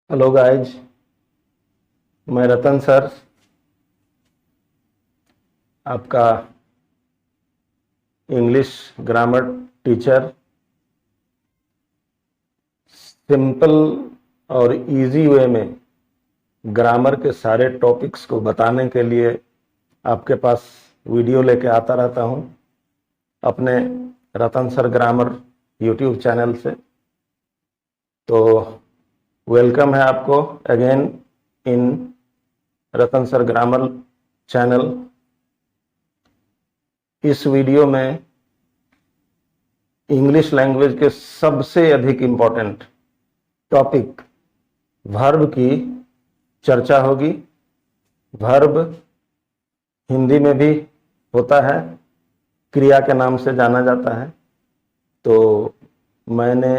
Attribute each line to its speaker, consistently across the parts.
Speaker 1: Hello guys, मैं रतन sir, आपका English grammar teacher. Simple और इजी वे में ग्रामर के सारे टॉपिक्स को बताने के लिए आपके पास वीडियो लेके आता रहता हूं अपने रतन सर ग्रामर यूट्यूब चैनल से। तो वेलकम है आपको again in Ratan sir grammar channel. इस वीडियो में इंग्लिश लैंग्वेज के सबसे अधिक इंपॉर्टेंट टॉपिक वर्ब की चर्चा होगी। वर्ब हिंदी में भी होता है, क्रिया के नाम से जाना जाता है। तो मैंने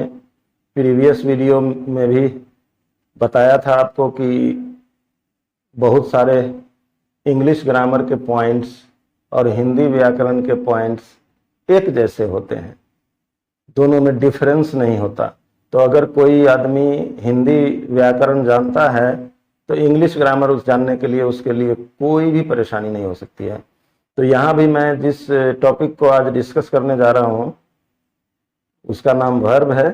Speaker 1: प्रीवियस वीडियो में भी बताया था आपको कि बहुत सारे इंग्लिश ग्रामर के पॉइंट्स और हिंदी व्याकरण के पॉइंट्स एक जैसे होते हैं, दोनों में डिफरेंस नहीं होता। तो अगर कोई आदमी हिंदी व्याकरण जानता है तो इंग्लिश ग्रामर उस जानने के लिए उसके लिए कोई भी परेशानी नहीं हो सकती है। तो यहाँ भी मैं जिस टॉपिक को आज डिस्कस करने जा रहा हूँ उसका नाम वर्ब है,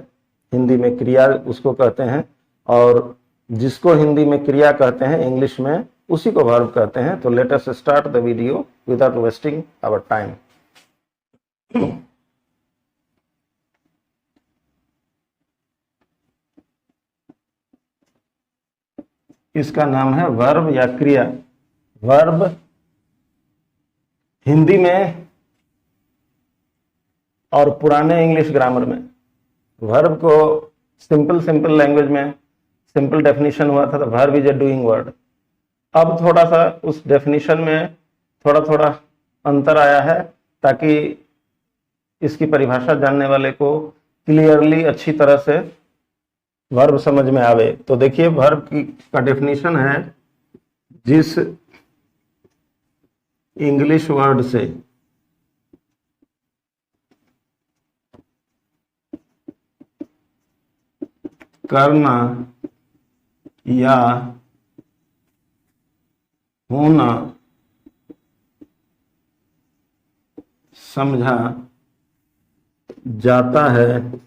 Speaker 1: हिंदी में क्रिया उसको कहते हैं, और जिसको हिंदी में क्रिया कहते हैं इंग्लिश में उसी को वर्ब कहते हैं। तो let us start the video without wasting our time. इसका नाम है वर्ब या क्रिया। वर्ब हिंदी में और पुराने इंग्लिश ग्रामर में वर्ब को सिंपल लैंग्वेज में सिंपल डेफिनेशन हुआ था, तो verb is a doing word. अब थोड़ा सा उस डेफिनेशन में थोड़ा अंतर आया है ताकि इसकी परिभाषा जानने वाले को क्लियरली अच्छी तरह से वर्ब समझ में आवे। तो देखिए, वर्ब का डेफिनेशन है, जिस इंग्लिश वर्ड से करना या होना समझा जाता है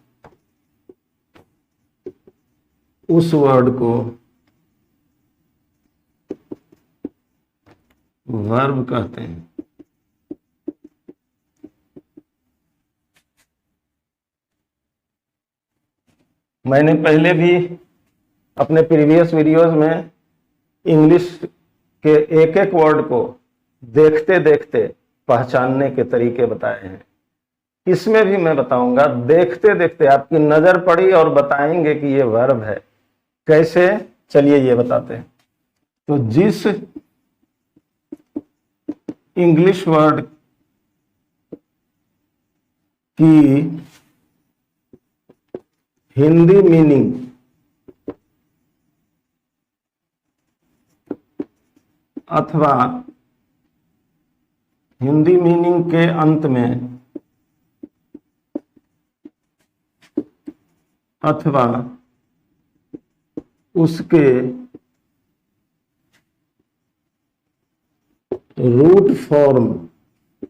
Speaker 1: उस वर्ड को वर्ब कहते हैं। मैंने पहले भी अपने प्रीवियस वीडियोस में इंग्लिश के एक एक वर्ड को देखते देखते पहचानने के तरीके बताए हैं। इसमें भी मैं बताऊंगा, देखते देखते आपकी नजर पड़ी और बताएंगे कि ये वर्ब है। कैसे, चलिए ये बताते हैं। तो जिस इंग्लिश वर्ड की हिंदी मीनिंग अथवा हिंदी मीनिंग के अंत में अथवा उसके रूट फॉर्म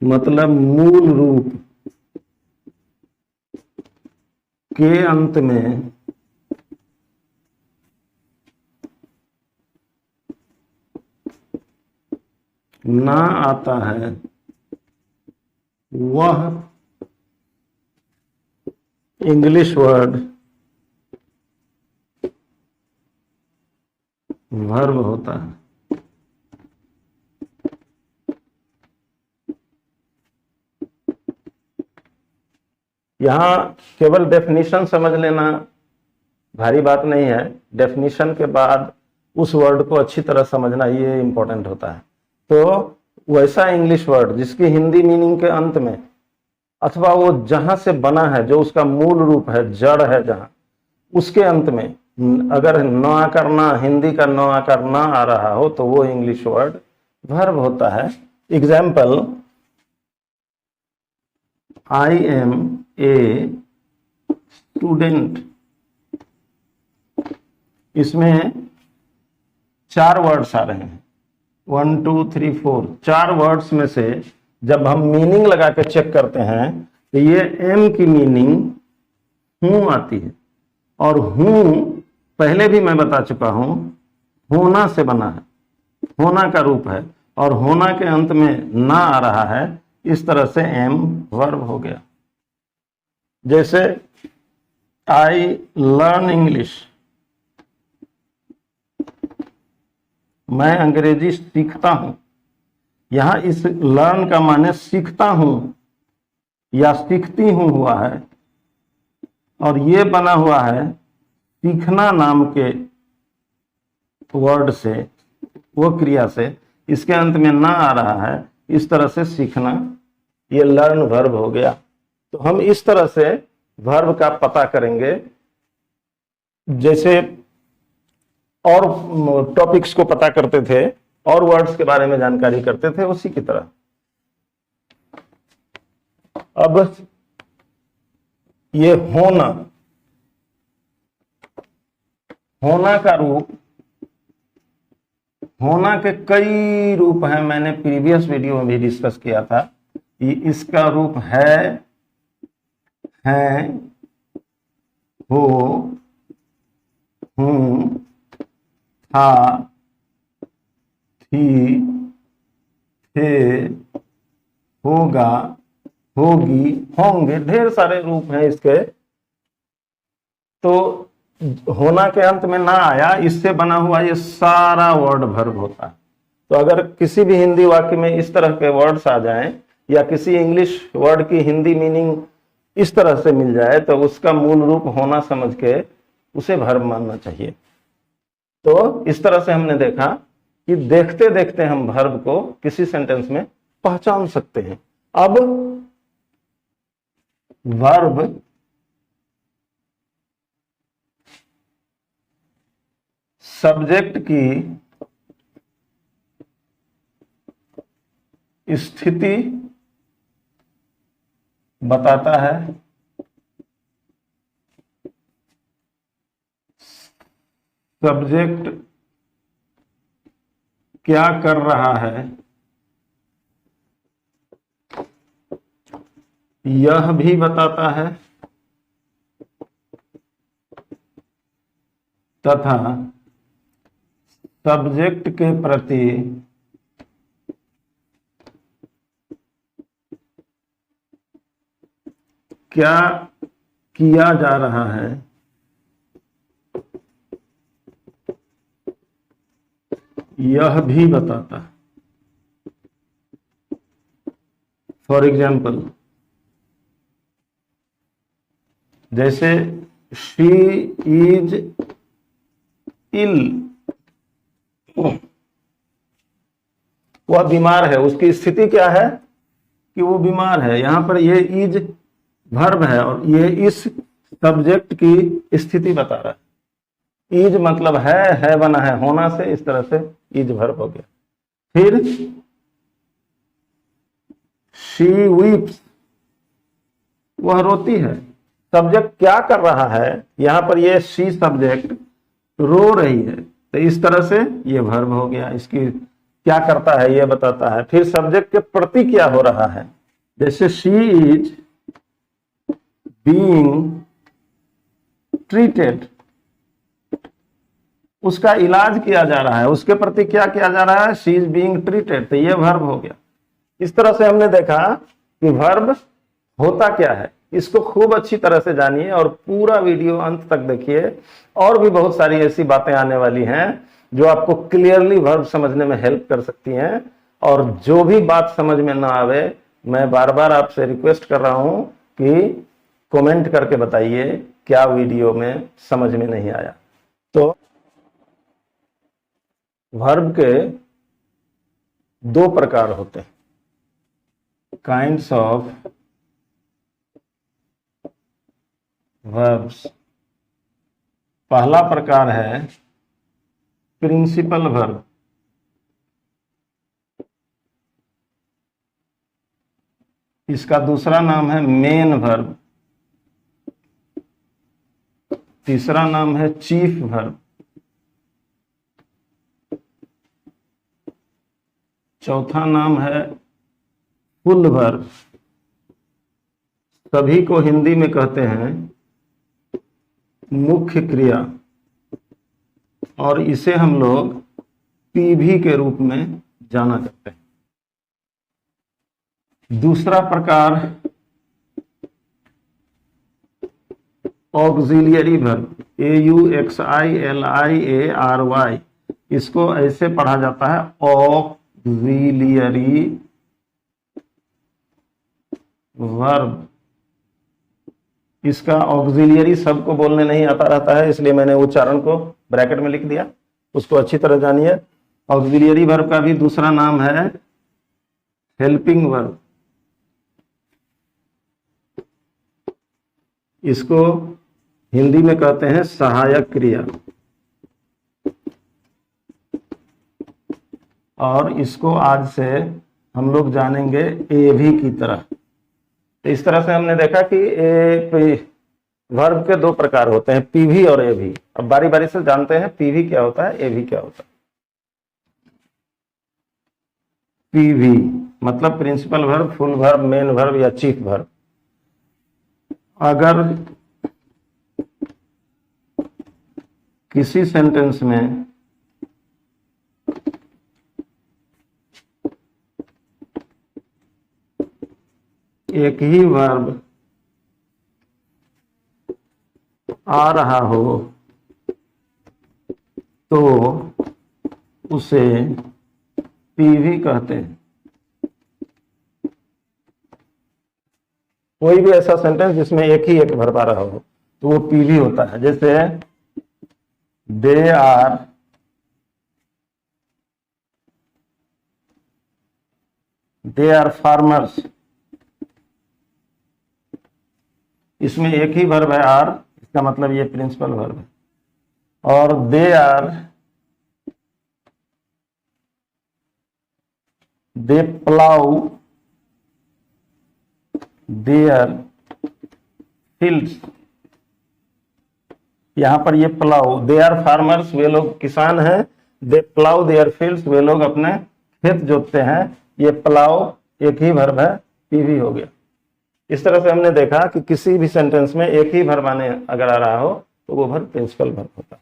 Speaker 1: मतलब मूल रूप के अंत में ना आता है वह इंग्लिश वर्ड वर्ब होता है। यहां केवल डेफिनेशन समझ लेना भारी बात नहीं है, डेफिनेशन के बाद उस वर्ड को अच्छी तरह समझना ये इंपॉर्टेंट होता है। तो वैसा इंग्लिश वर्ड जिसकी हिंदी मीनिंग के अंत में अथवा वो जहां से बना है, जो उसका मूल रूप है, जड़ है, जहां उसके अंत में अगर न आकार ना, हिंदी का न आकार ना आ रहा हो तो वो इंग्लिश वर्ड वर्ब होता है। Example, I am a student इसमें 4 वर्ड्स आ रहे हैं, 1 2 3 4, 4 वर्ड्स में से जब हम मीनिंग लगा के चेक करते हैं तो ये एम की मीनिंग हूं आती है, और हूं पहले भी मैं बता चुका हूं होना से बना है, होना का रूप है, और होना के अंत में ना आ रहा है, इस तरह से एम वर्ब हो गया। जैसे आई लर्न इंग्लिश, मैं अंग्रेजी सीखता हूं। यहां इस लर्न का माने सीखता हूं या सीखती हूं हुआ है, और ये बना हुआ है सीखना नाम के वर्ड से, वो क्रिया से, इसके अंत में ना आ रहा है, इस तरह से सीखना, ये लर्न वर्ब हो गया। तो हम इस तरह से वर्ब का पता करेंगे, जैसे और टॉपिक्स को पता करते थे और वर्ड्स के बारे में जानकारी करते थे, उसी की तरह। अब ये होना, होना का रूप, होना के कई रूप हैं, मैंने प्रीवियस वीडियो में भी डिस्कस किया था। इसका रूप है, हैं, हो, हूं, था, थी, थे, होगा, होगी, होंगे, ढेर सारे रूप हैं इसके। तो होना के अंत में ना आया, इससे बना हुआ ये सारा वर्ड वर्ब होता है। तो अगर किसी भी हिंदी वाक्य में इस तरह के वर्ड्स आ जाएं, या किसी इंग्लिश वर्ड की हिंदी मीनिंग इस तरह से मिल जाए, तो उसका मूल रूप होना समझ के उसे वर्ब मानना चाहिए। तो इस तरह से हमने देखा कि देखते देखते हम वर्ब को किसी सेंटेंस में पहचान सकते हैं। अब वर्ब सब्जेक्ट की स्थिति बताता है, सब्जेक्ट क्या कर रहा है यह भी बताता है, तथा सब्जेक्ट के प्रति क्या किया जा रहा है यह भी बताता है। फॉर एग्जाम्पल, जैसे शी इज इल, वह बीमार है, उसकी स्थिति क्या है कि वो बीमार है। यहां पर ये इज वर्ब है और ये इस सब्जेक्ट की स्थिति बता रहा है। इज मतलब है बना है होना से, इस तरह से इज वर्ब हो गया। फिर शी वीप्स, वह रोती है। सब्जेक्ट क्या कर रहा है, यहां पर ये शी सब्जेक्ट रो रही है, तो इस तरह से ये वर्ब हो गया। इसकी क्या करता है ये बताता है। फिर सब्जेक्ट के प्रति क्या हो रहा है, जैसे शी इज बीइंग ट्रीटेड, उसका इलाज किया जा रहा है, उसके प्रति क्या किया जा रहा है, शी इज बीइंग ट्रीटेड, तो ये वर्ब हो गया। इस तरह से हमने देखा कि वर्ब होता क्या है। इसको खूब अच्छी तरह से जानिए और पूरा वीडियो अंत तक देखिए। और भी बहुत सारी ऐसी बातें आने वाली हैं जो आपको क्लियरली वर्ब समझने में हेल्प कर सकती हैं। और जो भी बात समझ में ना आवे, मैं बार बार आपसे रिक्वेस्ट कर रहा हूं कि कमेंट करके बताइए क्या वीडियो में समझ में नहीं आया। तो वर्ब के 2 प्रकार होते हैं, काइंड्स ऑफ वर्ब्स। पहला प्रकार है प्रिंसिपल वर्ब, इसका दूसरा नाम है मेन वर्ब, तीसरा नाम है चीफ वर्ब। चौथा नाम है फुल वर्ब। सभी को हिंदी में कहते हैं मुख्य क्रिया, और इसे हम लोग पीवी के रूप में जाना जाते हैं। दूसरा प्रकार ऑक्सिलियरी वर्ब, AUXILIARY, इसको ऐसे पढ़ा जाता है ऑक्सिलियरी वर्ब। इसका ऑक्सिलियरी सबको बोलने नहीं आता रहता है, इसलिए मैंने उच्चारण को ब्रैकेट में लिख दिया, उसको अच्छी तरह जानिए। ऑक्सिलियरी वर्ब का भी दूसरा नाम है हेल्पिंग वर्ब। इसको हिंदी में कहते हैं सहायक क्रिया, और इसको आज से हम लोग जानेंगे एवी की तरह। तो इस तरह से हमने देखा कि वर्ब के दो प्रकार होते हैं, पीवी और एवी। अब बारी बारी से जानते हैं पीवी क्या होता है, एवी क्या होता है। पीवी मतलब principal verb, full verb, main verb या चीफ वर्ब। अगर किसी सेंटेंस में एक ही वर्ब आ रहा हो तो उसे पीवी कहते हैं। कोई भी ऐसा सेंटेंस जिसमें एक ही एक वर्ब आ रहा हो तो वो पीवी होता है। जैसे दे आर फार्मर्स, इसमें एक ही वर्ब है आर, इसका मतलब ये प्रिंसिपल वर्ब है। और दे प्लाउ देयर फील्ड्स, यहां पर ये प्लाउ, दे आर फार्मर्स, वे लोग किसान हैं, दे प्लाउ देयर फील्ड्स, वे लोग अपने खेत जोतते हैं। ये प्लाउ एक ही वर्ब है, पीवी हो गया। इस तरह से हमने देखा कि किसी भी सेंटेंस में एक ही वर्ब आने अगर आ रहा हो तो वो वर्ब प्रिंसिपल वर्ब होता है।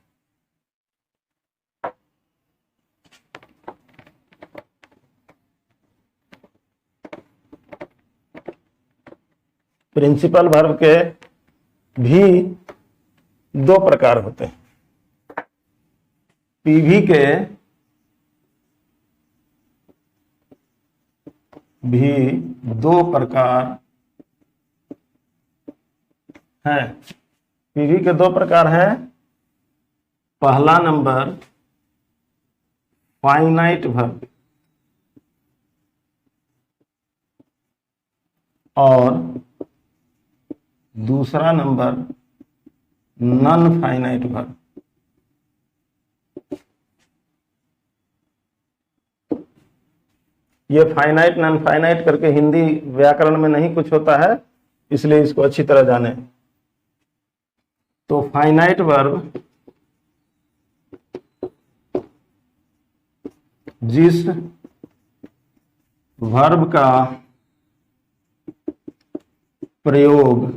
Speaker 1: प्रिंसिपल वर्ब के भी दो प्रकार होते हैं। पीवी के भी दो प्रकार हैं। पीवी के दो प्रकार हैं। पहला नंबर फाइनाइट वर्ब और दूसरा नंबर नॉन फाइनाइट वर्ब। ये फाइनाइट नॉन फाइनाइट करके हिंदी व्याकरण में नहीं कुछ होता है, इसलिए इसको अच्छी तरह जाने। तो फाइनाइट वर्ब जिस वर्ब का प्रयोग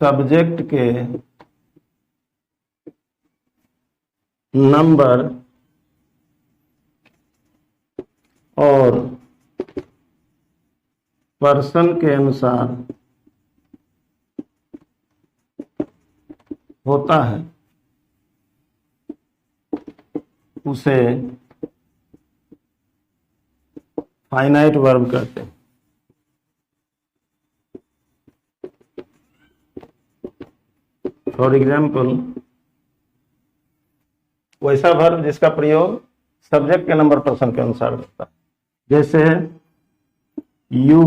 Speaker 1: सब्जेक्ट के नंबर और पर्सन के अनुसार होता है उसे फाइनाइट वर्ब कहते हैं। फॉर एग्जाम्पल, वैसा वर्ब जिसका प्रयोग सब्जेक्ट के नंबर पर्सन के अनुसार होता है। जैसे यू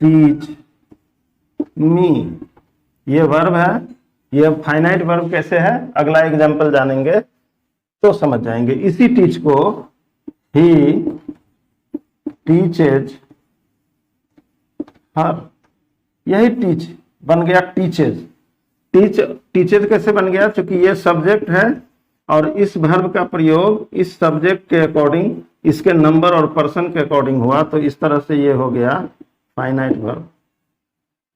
Speaker 1: टीच मी, ये वर्ब है। ये फाइनाइट वर्ब कैसे है, अगला एग्जाम्पल जानेंगे तो समझ जाएंगे। इसी टीच को ही टीचेज हर, यही टीच बन गया टीचेज। टीचेज कैसे बन गया, क्योंकि ये सब्जेक्ट है और इस वर्ब का प्रयोग इस सब्जेक्ट के अकॉर्डिंग, इसके नंबर और पर्सन के अकॉर्डिंग हुआ, तो इस तरह से ये हो गया फाइनाइट वर्ब।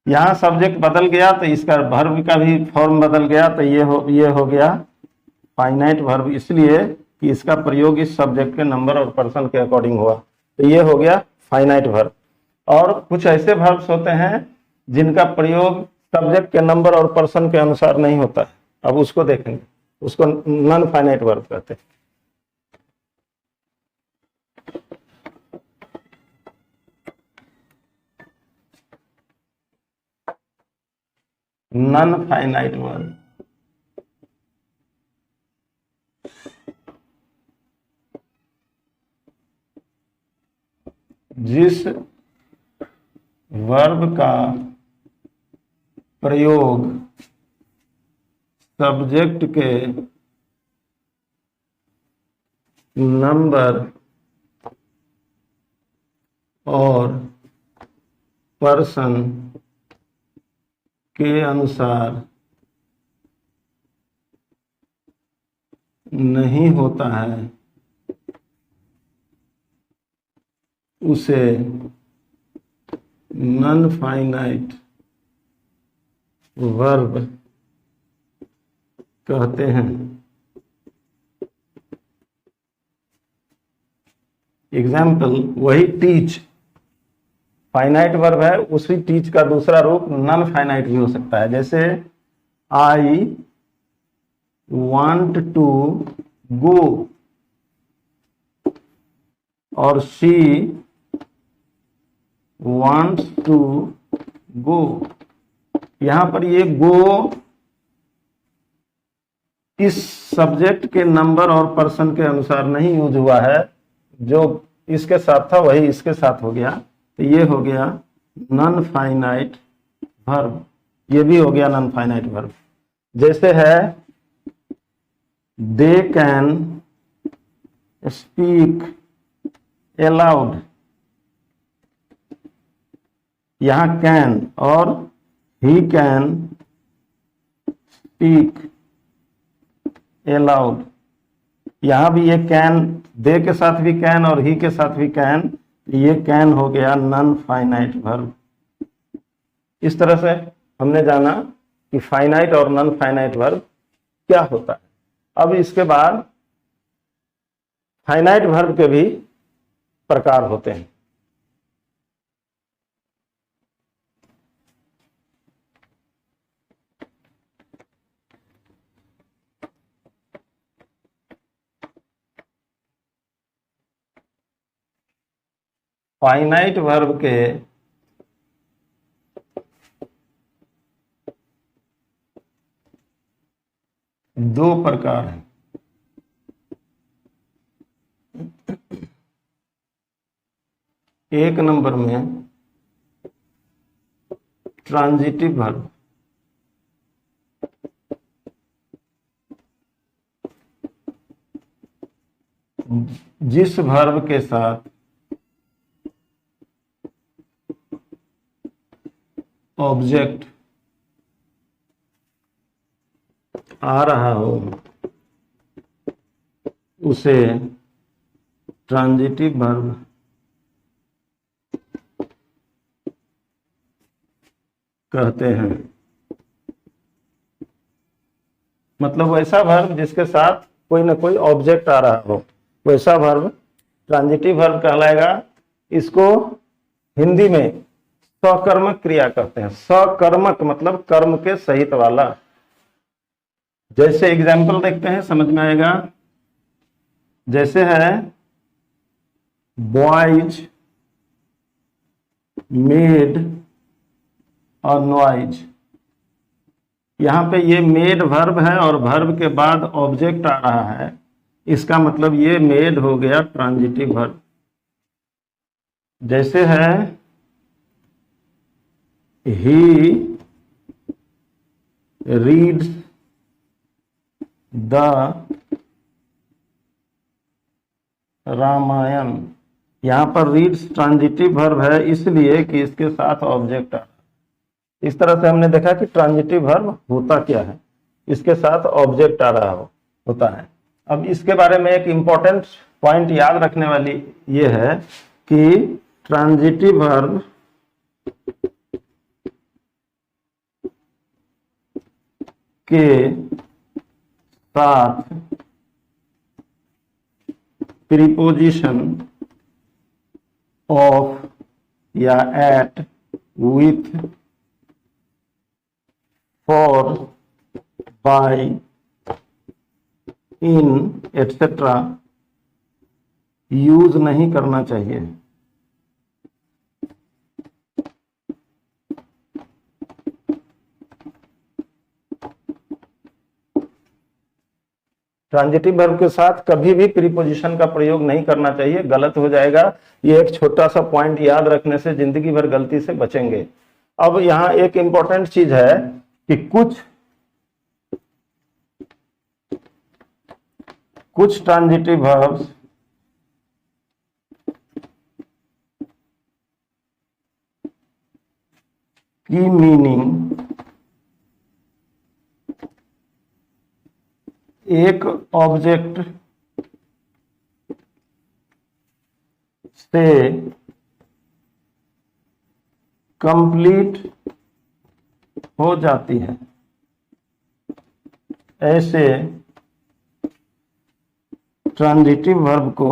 Speaker 1: यहाँ सब्जेक्ट बदल गया तो इसका वर्ब का भी फॉर्म बदल गया, तो ये हो गया फाइनाइट वर्ब, इसलिए कि इसका प्रयोग इस सब्जेक्ट के नंबर और पर्सन के अकॉर्डिंग हुआ, तो ये हो गया फाइनाइट वर्ब। और कुछ ऐसे वर्ब्स होते हैं जिनका प्रयोग सब्जेक्ट के नंबर और पर्सन के अनुसार नहीं होता है, अब उसको देखेंगे, उसको नॉन फाइनाइट वर्ब कहते हैं। नॉन फाइनाइट वर्ब जिस वर्ब का प्रयोग सब्जेक्ट के नंबर और पर्सन के अनुसार नहीं होता है, उसे नॉन फाइनाइट वर्ब कहते हैं। एग्जाम्पल, वही टीच फाइनाइट वर्ब है, उसी टीच का दूसरा रूप नॉन फाइनाइट भी हो सकता है। जैसे आई वांट टू गो और शी वांट्स टू गो। यहां पर ये गो इस सब्जेक्ट के नंबर और पर्सन के अनुसार नहीं यूज हुआ है, जो इसके साथ था वही इसके साथ हो गया, तो ये हो गया नॉन फाइनाइट वर्ब, ये भी हो गया नॉन फाइनाइट वर्ब। जैसे है दे कैन स्पीक अलाउड, यहां कैन और ही कैन स्पीक अलाउड, यहां भी ये कैन, दे के साथ भी कैन और ही के साथ भी कैन, ये कैन हो गया नॉन फाइनाइट वर्ब। इस तरह से हमने जाना कि फाइनाइट और नॉन फाइनाइट वर्ब क्या होता है। अब इसके बाद फाइनाइट वर्ब के भी प्रकार होते हैं। फाइनाइट वर्ब के दो प्रकार हैं। एक नंबर में ट्रांजिटिव वर्ब, जिस वर्ब के साथ ऑब्जेक्ट आ रहा हो उसे ट्रांजिटिव वर्ब कहते हैं। मतलब वैसा वर्ब जिसके साथ कोई ना कोई ऑब्जेक्ट आ रहा हो, वैसा वर्ब ट्रांजिटिव वर्ब कहलाएगा। इसको हिंदी में सकर्मक क्रिया कहते हैं। सकर्मक मतलब कर्म के सहित वाला। जैसे एग्जाम्पल देखते हैं, समझ में आएगा। जैसे है बॉयज मेड और नॉइज, यहां पे ये मेड वर्ब है और वर्ब के बाद ऑब्जेक्ट आ रहा है, इसका मतलब ये मेड हो गया ट्रांजिटिव वर्ब। जैसे है ही रीड्स द रामायण, यहां पर रीड्स ट्रांजिटिव वर्ब है इसलिए कि इसके साथ ऑब्जेक्ट आ रहा है। इस तरह से हमने देखा कि ट्रांजिटिव वर्ब होता क्या है, इसके साथ ऑब्जेक्ट आ रहा होता है। अब इसके बारे में एक इंपॉर्टेंट पॉइंट याद रखने वाली ये है कि ट्रांजिटिव वर्ब के साथ प्रीपोजिशन ऑफ या at, with, for, by, in etcetera use नहीं करना चाहिए। ट्रांजिटिव वर्ब के साथ कभी भी प्रीपोजिशन का प्रयोग नहीं करना चाहिए, गलत हो जाएगा। ये एक छोटा सा पॉइंट याद रखने से जिंदगी भर गलती से बचेंगे। अब यहां एक इंपॉर्टेंट चीज है कि कुछ ट्रांजिटिव वर्ब्स की मीनिंग एक ऑब्जेक्ट से कंप्लीट हो जाती है। ऐसे ट्रांजिटिव वर्ब को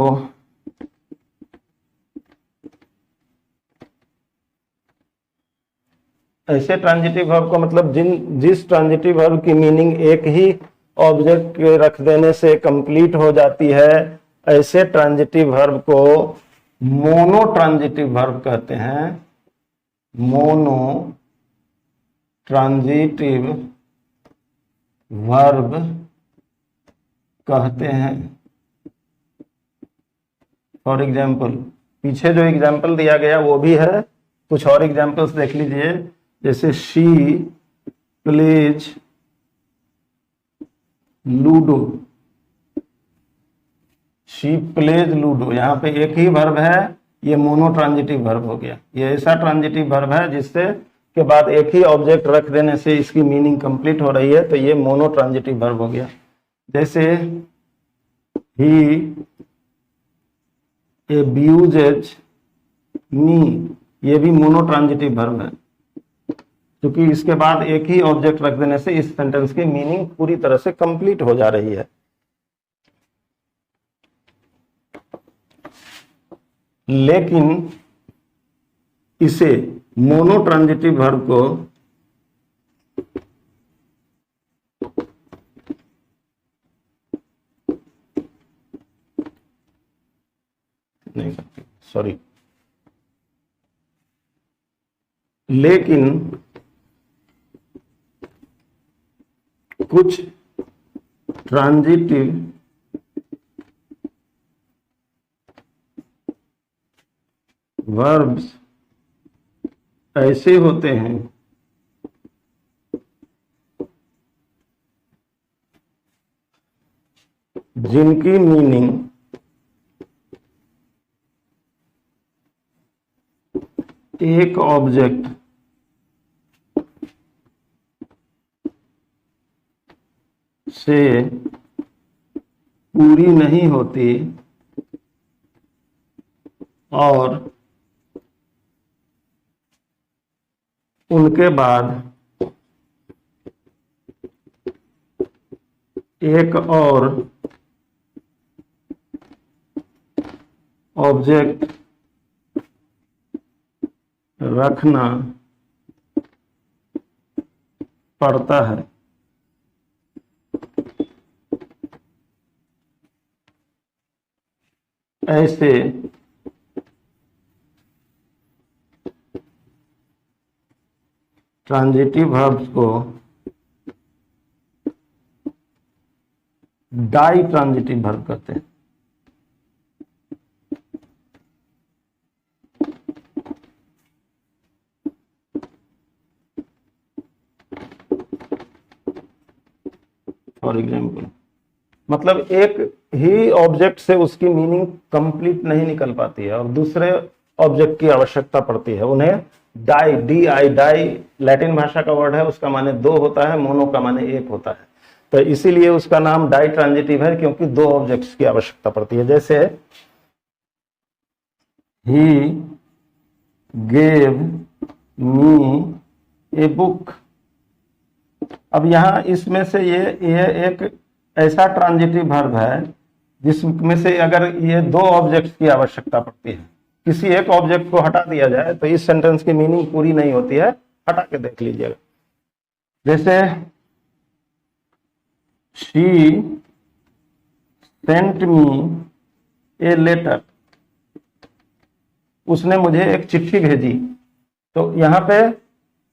Speaker 1: मतलब जिस ट्रांजिटिव वर्ब की मीनिंग एक ही ऑब्जेक्ट के रख देने से कंप्लीट हो जाती है, ऐसे ट्रांजिटिव वर्ब को मोनो ट्रांजिटिव वर्ब कहते हैं। मोनो ट्रांजिटिव वर्ब कहते हैं। फॉर एग्जाम्पल, पीछे जो एग्जाम्पल दिया गया वो भी है, कुछ और एग्जाम्पल्स देख लीजिए। जैसे she plays ludo, she plays ludo, यहाँ पे एक ही वर्ब है, ये मोनो ट्रांजिटिव वर्ब हो गया। ये ऐसा ट्रांजिटिव वर्ब है जिससे के बाद एक ही ऑब्जेक्ट रख देने से इसकी मीनिंग कंप्लीट हो रही है, तो ये मोनो ट्रांजिटिव वर्ब हो गया। जैसे ही अब्यूजेज मी, ये भी मोनो ट्रांजिटिव वर्ब है, क्योंकि इसके बाद एक ही ऑब्जेक्ट रख देने से इस सेंटेंस की मीनिंग पूरी तरह से कंप्लीट हो जा रही है। लेकिन इसे मोनो ट्रांजिटिव वर्ब को नहीं, सॉरी, लेकिन कुछ ट्रांजिटिव वर्ब्स ऐसे होते हैं जिनकी मीनिंग एक ऑब्जेक्ट से पूरी नहीं होती और उनके बाद एक और ऑब्जेक्ट रखना पड़ता है। ऐसे ट्रांजिटिव वर्ब्स को डाई ट्रांजिटिव वर्ब कहते हैं। फॉर एग्जाम्पल, मतलब एक ही ऑब्जेक्ट से उसकी मीनिंग कंप्लीट नहीं निकल पाती है और दूसरे ऑब्जेक्ट की आवश्यकता पड़ती है। उन्हें die, D I, die Latin भाषा का वर्ड है, उसका माने दो होता है, मोनो का माने एक होता है। तो इसीलिए उसका नाम डाई ट्रांजिटिव है, क्योंकि दो ऑब्जेक्ट्स की आवश्यकता पड़ती है। जैसे he gave me a book. अब यहां इसमें से ये एक ऐसा ट्रांजिटिव वर्ब है जिसमें से अगर ये दो ऑब्जेक्ट्स की आवश्यकता पड़ती है, किसी एक ऑब्जेक्ट को हटा दिया जाए तो इस सेंटेंस की मीनिंग पूरी नहीं होती है। हटा के देख लीजिएगा। जैसे she sent me a letter, उसने मुझे एक चिट्ठी भेजी। तो यहां पे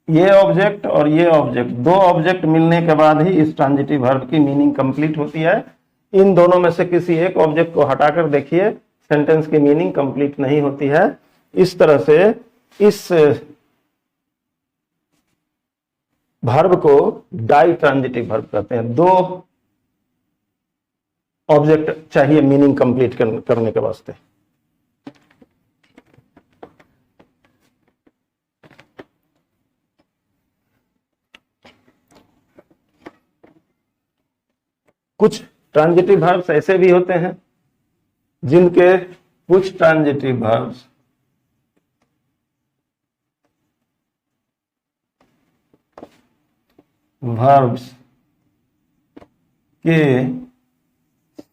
Speaker 1: ये ऑब्जेक्ट और ये ऑब्जेक्ट, दो ऑब्जेक्ट मिलने के बाद ही इस ट्रांजिटिव वर्ब की मीनिंग कंप्लीट होती है। इन दोनों में से किसी एक ऑब्जेक्ट को हटाकर देखिए, सेंटेंस की मीनिंग कंप्लीट नहीं होती है। इस तरह से इस वर्ब को डाई ट्रांजिटिव वर्ब कहते हैं। दो ऑब्जेक्ट चाहिए मीनिंग कंप्लीट करने के वास्ते। कुछ ट्रांजिटिव वर्ब्स ऐसे भी होते हैं जिनके कुछ ट्रांजिटिव वर्ब्स के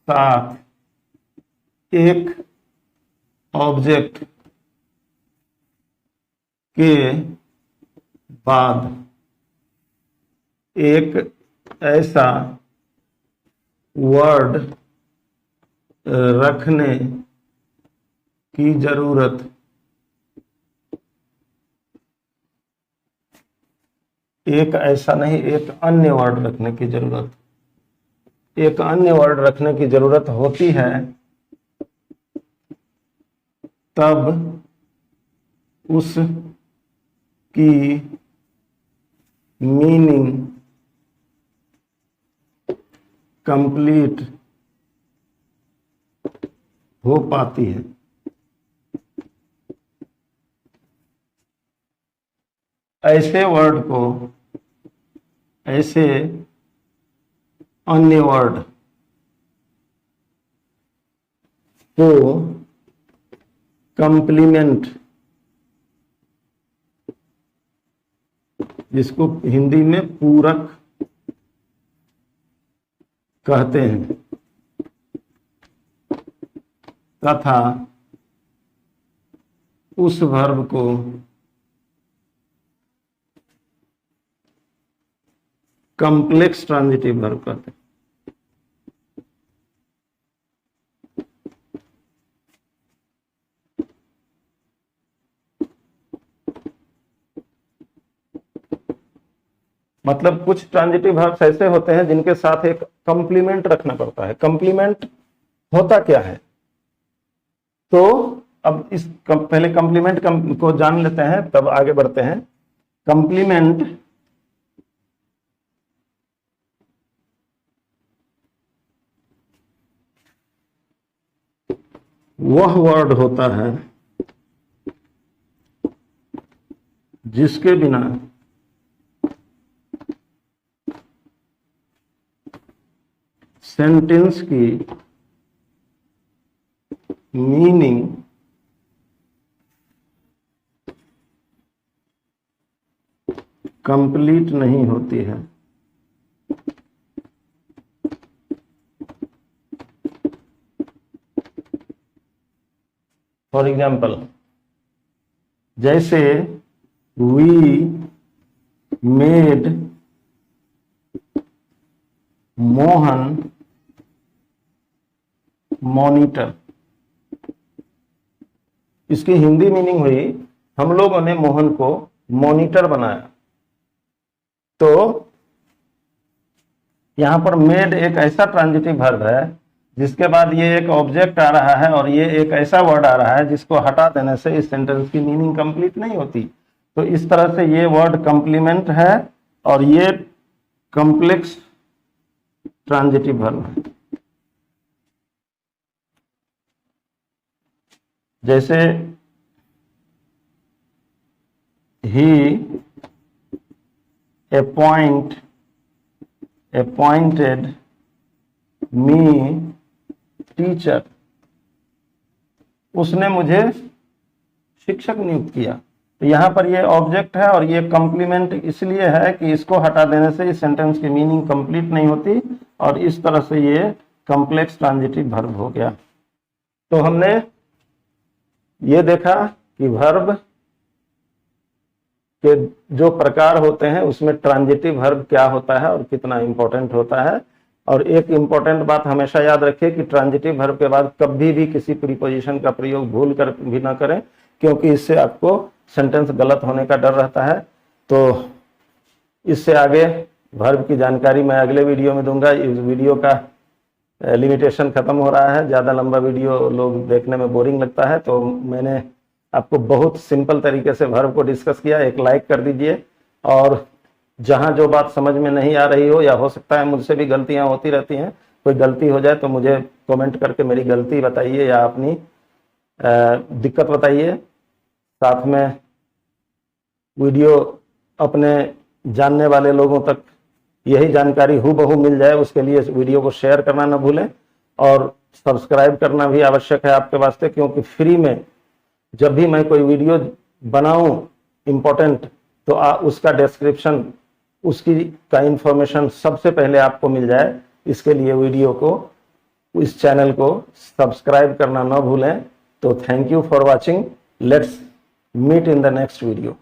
Speaker 1: साथ एक ऑब्जेक्ट के बाद एक ऐसा वर्ड रखने की जरूरत एक ऐसा नहीं, एक अन्य वर्ड रखने की जरूरत, एक अन्य वर्ड रखने की जरूरत होती है, तब उस की मीनिंग कंप्लीट हो पाती है। ऐसे वर्ड को, ऐसे अन्य वर्ड को कंप्लीमेंट, जिसको हिंदी में पूरक कहते हैं, तथा उस वर्ब को कॉम्प्लेक्स ट्रांजिटिव वर्ब कहते हैं। मतलब कुछ ट्रांजिटिव वर्ब्स ऐसे होते हैं जिनके साथ एक कंप्लीमेंट रखना पड़ता है। कंप्लीमेंट होता क्या है? तो अब इस पहले कंप्लीमेंट को जान लेते हैं, तब आगे बढ़ते हैं। कंप्लीमेंट वह वर्ड होता है जिसके बिना सेंटेंस की मीनिंग कंप्लीट नहीं होती है। फॉर एग्जाम्पल, जैसे वी मेड मोहन मॉनिटर। इसकी हिंदी मीनिंग हुई, हम लोगों ने मोहन को मॉनिटर बनाया। तो यहां पर मेड एक ऐसा ट्रांजिटिव वर्ब है जिसके बाद ये एक ऑब्जेक्ट आ रहा है और ये एक ऐसा वर्ड आ रहा है जिसको हटा देने से इस सेंटेंस की मीनिंग कंप्लीट नहीं होती। तो इस तरह से ये वर्ड कंप्लीमेंट है और ये कॉम्प्लेक्स ट्रांजिटिव वर्ब है। जैसे ही अपॉइंट अपॉइंटेड मी टीचर, उसने मुझे शिक्षक नियुक्त किया। तो यहां पर ये ऑब्जेक्ट है और ये कॉम्प्लीमेंट इसलिए है कि इसको हटा देने से इस सेंटेंस की मीनिंग कंप्लीट नहीं होती और इस तरह से ये कॉम्प्लेक्स ट्रांजिटिव वर्ब हो गया। तो हमने ये देखा कि वर्ब के जो प्रकार होते हैं उसमें ट्रांजिटिव वर्ब क्या होता है और कितना इंपॉर्टेंट होता है। और एक इंपॉर्टेंट बात हमेशा याद रखिए कि ट्रांजिटिव वर्ब के बाद कभी भी किसी प्रीपोजिशन का प्रयोग भूल कर भी ना करें, क्योंकि इससे आपको सेंटेंस गलत होने का डर रहता है। तो इससे आगे वर्ब की जानकारी मैं अगले वीडियो में दूंगा। इस वीडियो का लिमिटेशन खत्म हो रहा है, ज़्यादा लंबा वीडियो लोग देखने में बोरिंग लगता है, तो मैंने आपको बहुत सिंपल तरीके से वर्ब को डिस्कस किया। एक लाइक कर दीजिए, और जहां जो बात समझ में नहीं आ रही हो, या हो सकता है मुझसे भी गलतियां होती रहती हैं, कोई गलती हो जाए तो मुझे कमेंट करके मेरी गलती बताइए या अपनी दिक्कत बताइए। साथ में वीडियो अपने जानने वाले लोगों तक यही जानकारी हूबहू मिल जाए, उसके लिए इस वीडियो को शेयर करना ना भूलें, और सब्सक्राइब करना भी आवश्यक है आपके वास्ते, क्योंकि फ्री में जब भी मैं कोई वीडियो बनाऊं इम्पोर्टेंट, तो उसका डिस्क्रिप्शन, उसकी का इंफॉर्मेशन सबसे पहले आपको मिल जाए। इसके लिए वीडियो को, इस चैनल को सब्सक्राइब करना ना भूलें। तो thank you for watching. Let's meet in the next video.